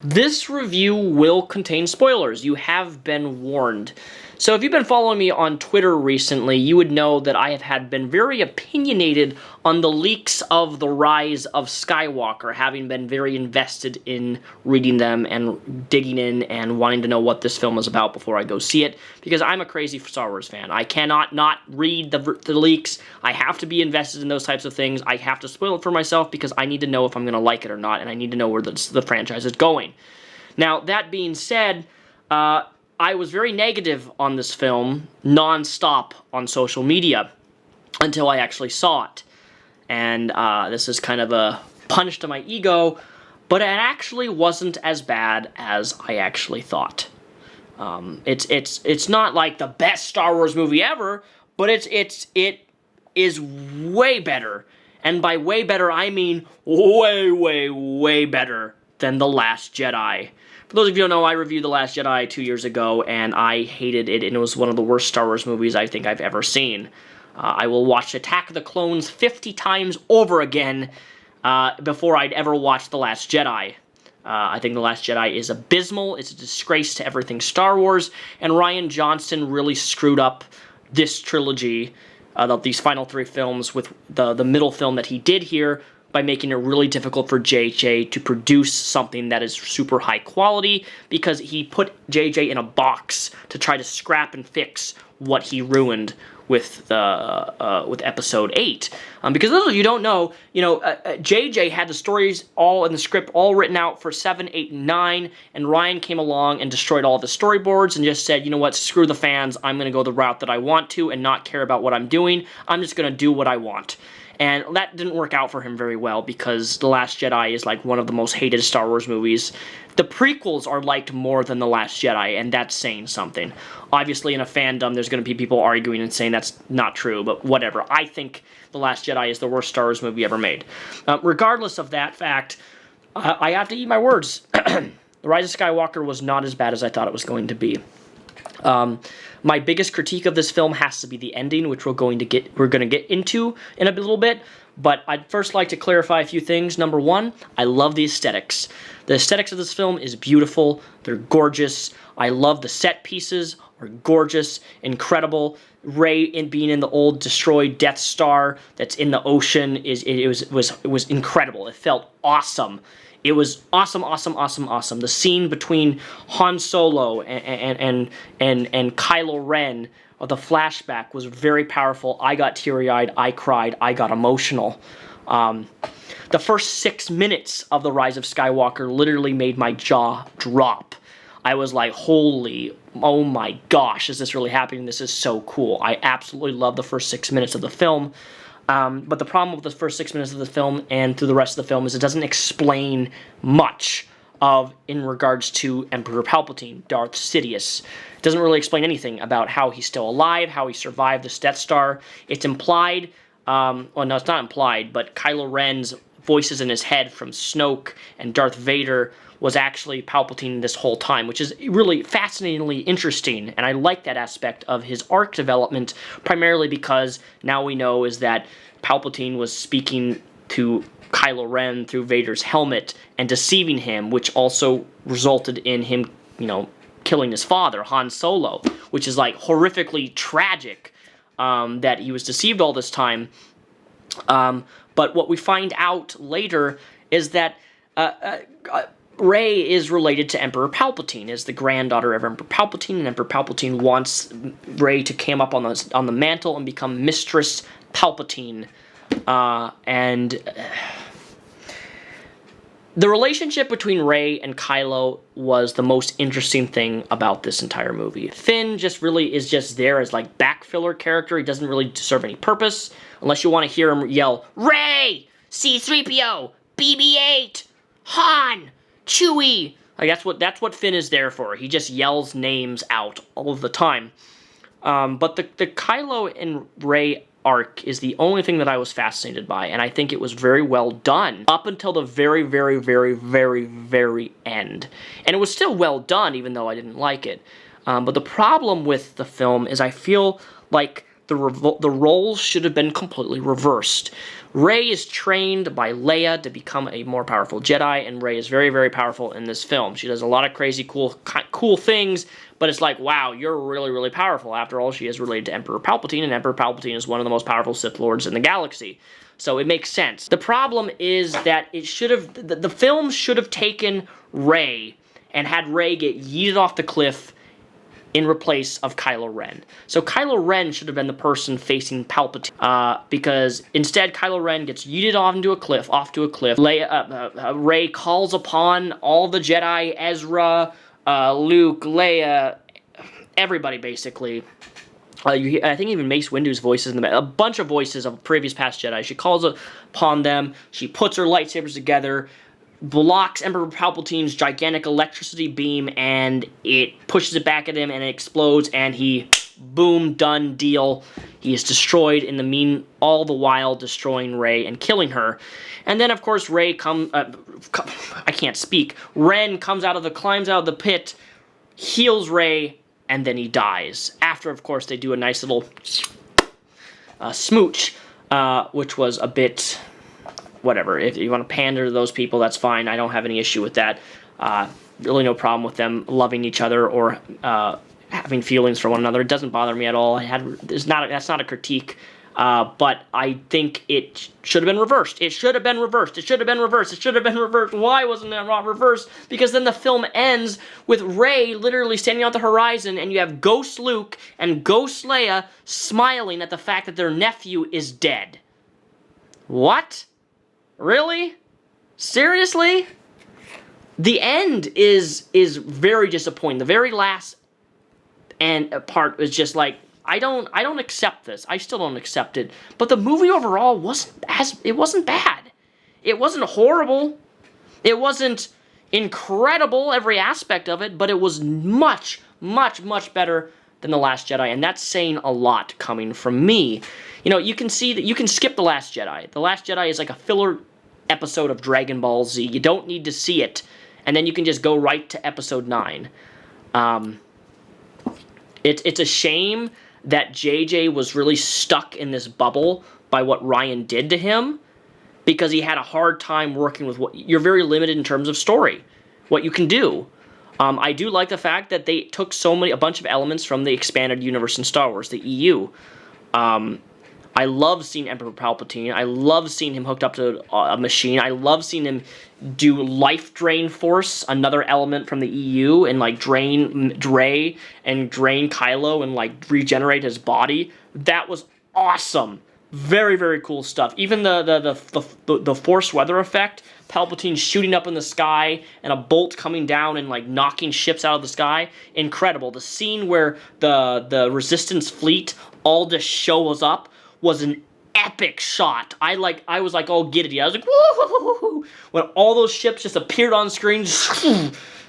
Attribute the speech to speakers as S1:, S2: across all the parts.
S1: This review will contain spoilers. You have been warned. So if you've been following me on Twitter recently, you would know that I have been very opinionated on the leaks of The Rise of Skywalker, having been very invested in reading them and digging in and wanting to know what this film is about before I go see it, because I'm a crazy Star Wars fan. I cannot not read the leaks. I have to be invested in those types of things. I have to spoil it for myself because I need to know if I'm going to like it or not, and I need to know where the franchise is going. Now, that being said, I was very negative on this film non-stop on social media until I actually saw it. And this is kind of a punch to my ego, but it actually wasn't as bad as I actually thought. It's not like the best Star Wars movie ever, but it is way better. And by way better, I mean way, way, way better than The Last Jedi. For those of you who don't know, I reviewed The Last Jedi 2 years ago, and I hated it, and it was one of the worst Star Wars movies I think I've ever seen. I will watch Attack of the Clones 50 times over again before I'd ever watch The Last Jedi. I think The Last Jedi is abysmal, it's a disgrace to everything Star Wars, and Rian Johnson really screwed up this trilogy, these final 3 films, with the middle film that he did here, by making it really difficult for JJ to produce something that is super high quality, because he put JJ in a box to try to scrap and fix what he ruined with Episode 8. Because those of you who don't know, JJ had the stories all in the script all written out for 7, 8, and 9, and Rian came along and destroyed all the storyboards and just said, you know what, screw the fans, I'm going to go the route that I want to and not care about what I'm doing. I'm just going to do what I want. And that didn't work out for him very well, because The Last Jedi is like one of the most hated Star Wars movies. The prequels are liked more than The Last Jedi, and that's saying something. Obviously, in a fandom, there's going to be people arguing and saying that's not true, but whatever. I think The Last Jedi is the worst Star Wars movie ever made. Regardless of that fact, I have to eat my words. The Rise of Skywalker was not as bad as I thought it was going to be. My biggest critique of this film has to be the ending, which we're going to get into in a little bit, but I'd first like to clarify a few things. Number one, I love the aesthetics. The aesthetics of this film is beautiful, they're gorgeous, I love the set pieces, are gorgeous, incredible. Rey being in the old destroyed Death Star that's in the ocean was incredible. It felt awesome. It was awesome, awesome, awesome, awesome. The scene between Han Solo and Kylo Ren, the flashback, was very powerful. I got teary-eyed, I cried, I got emotional. The first 6 minutes of The Rise of Skywalker literally made my jaw drop. I was like, oh my gosh, is this really happening? This is so cool. I absolutely love the first 6 minutes of the film. But the problem with the first 6 minutes of the film and through the rest of the film is it doesn't explain much in regards to Emperor Palpatine, Darth Sidious. It doesn't really explain anything about how he's still alive, how he survived the Death Star. It's implied, well, no, it's not implied, but Kylo Ren's voices in his head from Snoke and Darth Vader was actually Palpatine this whole time, which is really fascinatingly interesting, and I like that aspect of his arc development, primarily because now we know is that Palpatine was speaking to Kylo Ren through Vader's helmet and deceiving him, which also resulted in him, killing his father, Han Solo, which is like horrifically tragic that he was deceived all this time. But what we find out later is that Rey is related to Emperor Palpatine, is the granddaughter of Emperor Palpatine, and Emperor Palpatine wants Rey to come up on the mantle and become Mistress Palpatine. The relationship between Rey and Kylo was the most interesting thing about this entire movie. Finn is just there as like back filler character. He doesn't really serve any purpose, unless you want to hear him yell, "Rey! C-3PO! BB-8! Han! Chewie!" Like that's what Finn is there for. He just yells names out all of the time. But the Kylo and Rey arc is the only thing that I was fascinated by, and I think it was very well done up until the very, very, very, very, very end. And it was still well done, even though I didn't like it. But the problem with the film is I feel like the roles should have been completely reversed. Rey is trained by Leia to become a more powerful Jedi, and Rey is very, very powerful in this film. She does a lot of crazy, cool things, but it's like, wow, you're really, really powerful. After all, she is related to Emperor Palpatine, and Emperor Palpatine is one of the most powerful Sith Lords in the galaxy. So it makes sense. The problem is that the film should have taken Rey and had Rey get yeeted off the cliff in place of Kylo Ren. So Kylo Ren should have been the person facing Palpatine, because instead Kylo Ren gets yeeted off to a cliff. Rey calls upon all the Jedi, Ezra, Luke, Leia, everybody basically. I think even Mace Windu's voices in a bunch of voices of previous past Jedi. She calls upon them. She puts her lightsabers together, blocks Emperor Palpatine's gigantic electricity beam, and it pushes it back at him, and it explodes, and he, boom, done deal. He is destroyed all the while destroying Rey and killing her. And then, of course, Ren climbs out of the pit, heals Rey, and then he dies. After, of course, they do a nice little smooch, which was a bit... whatever. If you want to pander to those people, that's fine. I don't have any issue with that. Really no problem with them loving each other or having feelings for one another. It doesn't bother me at all. That's not a critique. But I think it should have been reversed. It should have been reversed. It should have been reversed. It should have been reversed. Why wasn't it not reversed? Because then the film ends with Rey literally standing on the horizon, and you have Ghost Luke and Ghost Leia smiling at the fact that their nephew is dead. What? Really? Seriously? The end is very disappointing. The very last part is just like, I don't accept this. I still don't accept it. But the movie overall wasn't bad. It wasn't horrible. It wasn't incredible, every aspect of it, but it was much, much, much better than The Last Jedi, and that's saying a lot coming from me. You know, you can see that you can skip The Last Jedi. The Last Jedi is like a filler episode of Dragon Ball Z. You don't need to see it, and then you can just go right to Episode 9. It's a shame that JJ was really stuck in this bubble by what Ryan did to him, because he had a hard time working with you're very limited in terms of story, what you can do. I do like the fact that they took a bunch of elements from the expanded universe in Star Wars, the EU. I love seeing Emperor Palpatine. I love seeing him hooked up to a machine. I love seeing him do Life Drain Force, another element from the EU, and like drain Rey and drain Kylo and like regenerate his body. That was awesome. Very, very cool stuff. Even the Force weather effect, Palpatine shooting up in the sky and a bolt coming down and like knocking ships out of the sky, incredible. The scene where the Resistance fleet all just shows up was an epic shot. I was like all giddy. I was like, woo! When all those ships just appeared on screen,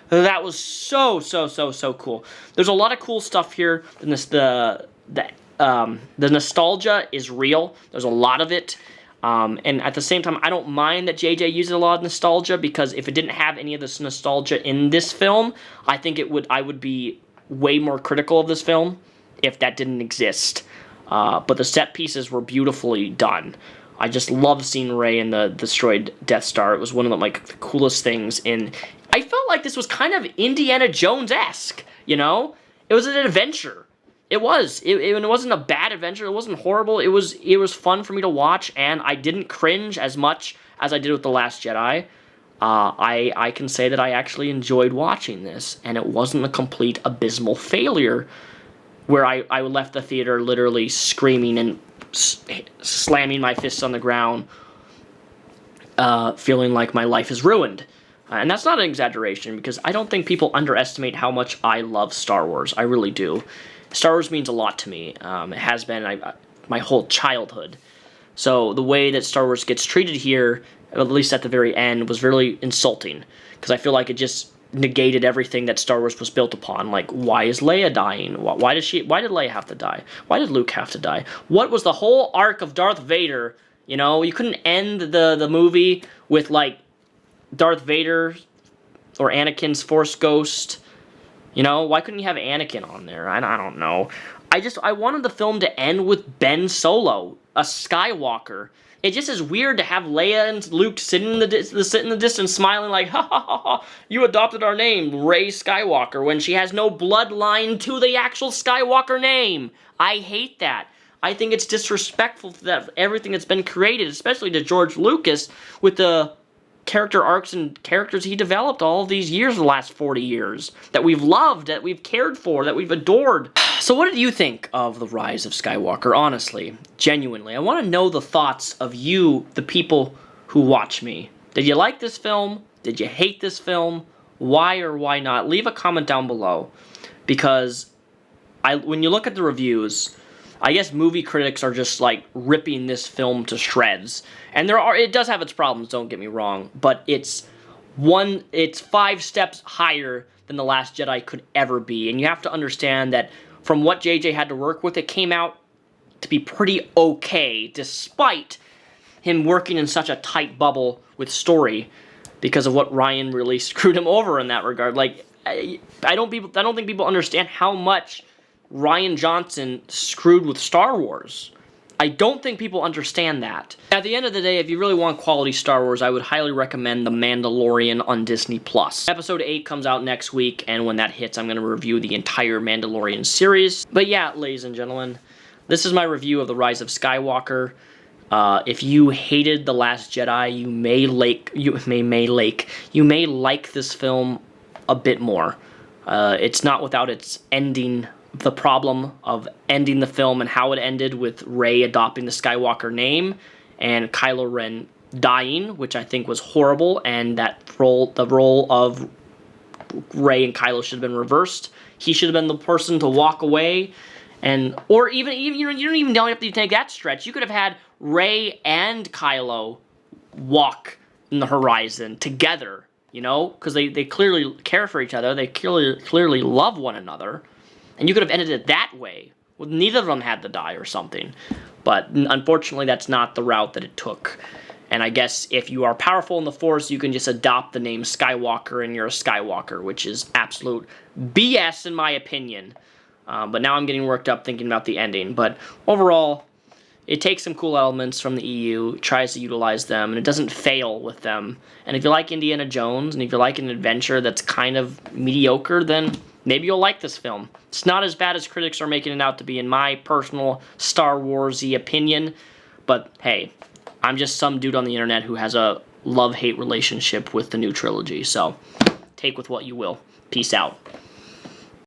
S1: that was so cool. There's a lot of cool stuff here. And the nostalgia is real. There's a lot of it. And at the same time, I don't mind that JJ uses a lot of nostalgia, because if it didn't have any of this nostalgia in this film, I think I would be way more critical of this film if that didn't exist. But the set pieces were beautifully done. I just love seeing Rey in the destroyed Death Star. It was one of the coolest things I felt like this was kind of Indiana Jones-esque, you know? It was an adventure. It was. It wasn't a bad adventure. It wasn't horrible. It was fun for me to watch, and I didn't cringe as much as I did with The Last Jedi. I can say that I actually enjoyed watching this, and it wasn't a complete abysmal failure where I left the theater literally screaming and slamming my fists on the ground, feeling like my life is ruined. And that's not an exaggeration, because I don't think people underestimate how much I love Star Wars. I really do. Star Wars means a lot to me. It has been my whole childhood. So the way that Star Wars gets treated here, at least at the very end, was really insulting, because I feel like it just negated everything that Star Wars was built upon. Like, why is Leia dying? Why did Leia have to die? Why did Luke have to die? What was the whole arc of Darth Vader? You know, you couldn't end the movie with like Darth Vader or Anakin's Force ghost. You know, why couldn't you have Anakin on there? I don't know. I wanted the film to end with Ben Solo, a Skywalker. It just is weird to have Leia and Luke sitting in the distance smiling like, ha ha ha ha, you adopted our name, Rey Skywalker, when she has no bloodline to the actual Skywalker name. I hate that. I think it's disrespectful to that everything that's been created, especially to George Lucas, with the character arcs and characters he developed all of these years, the last 40 years, that we've loved, that we've cared for, that we've adored. So what did you think of The Rise of Skywalker, honestly, genuinely? I want to know the thoughts of you, the people who watch me. Did you like this film? Did you hate this film? Why or why not? Leave a comment down below, because when you look at the reviews, I guess movie critics are just like ripping this film to shreds. And it does have its problems, don't get me wrong, but it's 5 steps higher than The Last Jedi could ever be. And you have to understand that from what JJ had to work with, it came out to be pretty okay, despite him working in such a tight bubble with story, because of what Ryan really screwed him over in that regard. Like, I don't think people understand how much Rian Johnson screwed with Star Wars. I don't think people understand that. At the end of the day, if you really want quality Star Wars, I would highly recommend The Mandalorian on Disney+. Episode 8 comes out next week, and when that hits, I'm going to review the entire Mandalorian series. But yeah, ladies and gentlemen, this is my review of The Rise of Skywalker. If you hated The Last Jedi, you may like this film a bit more. It's not without its ending, the problem of ending the film and how it ended with Rey adopting the Skywalker name and Kylo Ren dying, which I think was horrible, and the role of Rey and Kylo should have been reversed. He should have been the person to walk away, or even you don't even have to take that stretch. You could have had Rey and Kylo walk in the horizon together, you know, because they clearly care for each other. They clearly love one another. And you could have ended it that way. Well, neither of them had to die or something. But unfortunately, that's not the route that it took. And I guess if you are powerful in the Force, you can just adopt the name Skywalker and you're a Skywalker, which is absolute BS in my opinion. But now I'm getting worked up thinking about the ending. But overall, it takes some cool elements from the EU, tries to utilize them, and it doesn't fail with them. And if you like Indiana Jones, and if you like an adventure that's kind of mediocre, then maybe you'll like this film. It's not as bad as critics are making it out to be, in my personal Star Wars-y opinion. But hey, I'm just some dude on the internet who has a love-hate relationship with the new trilogy. So take with what you will. Peace out.